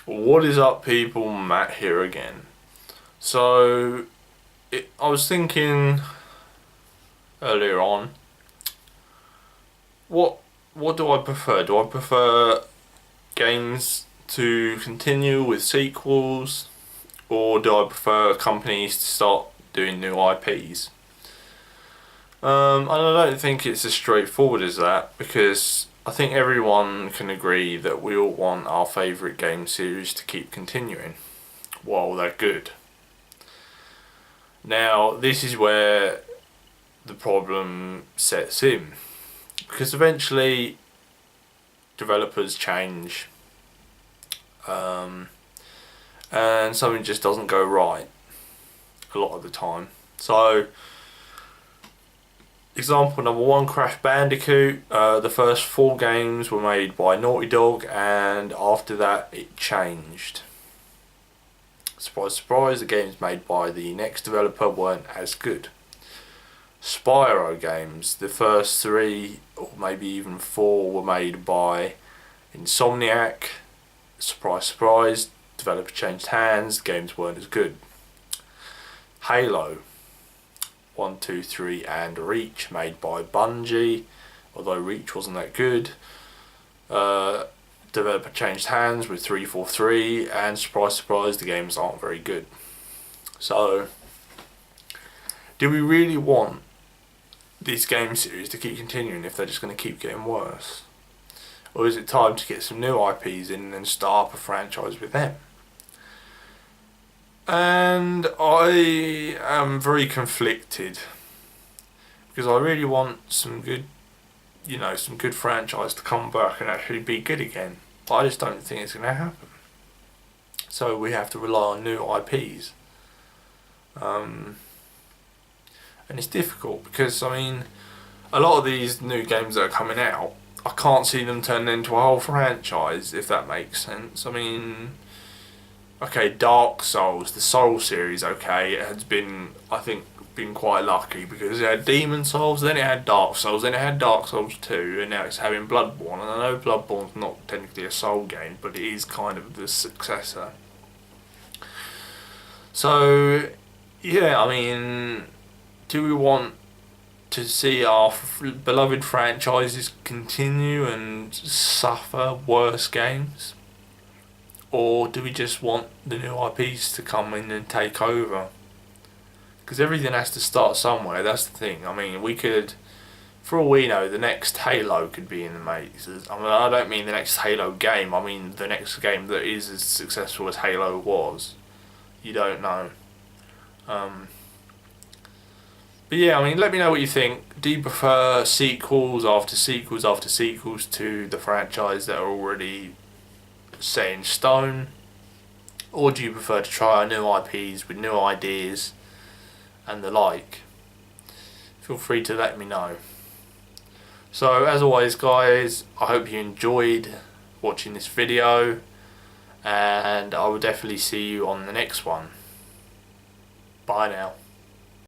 What is up, people? Matt here again. So, I was thinking earlier on, what do I prefer? Do I prefer games to continue with sequels, or do I prefer companies to start doing new IPs? And I don't think it's as straightforward as that, because I think everyone can agree that we all want our favourite game series to keep continuing while they're good. Now, this is where the problem sets in, because eventually developers change, and something just doesn't go right a lot of the time. So, example number one, Crash Bandicoot. The first 4 games were made by Naughty Dog, and after that it changed. Surprise, surprise, the games made by the next developer weren't as good. Spyro games, the first 3 or maybe even 4 were made by Insomniac. Surprise, surprise, developer changed hands, games weren't as good. Halo 1, 2, 3 and Reach, made by Bungie, although Reach wasn't that good. Developer changed hands with 343, and surprise, surprise, the games aren't very good. So, do we really want this game series to keep continuing if they're just going to keep getting worse? Or is it time to get some new IPs in and start up a franchise with them? And I am very conflicted, because I really want some good franchise to come back and actually be good again. But I just don't think it's going to happen. So we have to rely on new IPs. And it's difficult because, a lot of these new games that are coming out, I can't see them turning into a whole franchise, if that makes sense. Okay, Dark Souls, the Soul series, it has been, I think, quite lucky, because it had Demon Souls, then it had Dark Souls, then it had Dark Souls 2, and now it's having Bloodborne. And I know Bloodborne's not technically a Soul game, but it is kind of the successor. So, yeah, do we want to see our beloved franchises continue and suffer worse games? Or do we just want the new IPs to come in and take over? Because everything has to start somewhere, that's the thing. We could, for all we know, the next Halo could be in the making. I don't mean the next Halo game, I mean the next game that is as successful as Halo was. You don't know. But yeah, let me know what you think. Do you prefer sequels after sequels after sequels to the franchise that are already set in stone? Or do you prefer to try new IPs with new ideas and the like? Feel free to let me know. So as always, guys, I hope you enjoyed watching this video, and I will definitely see you on the next one. Bye now.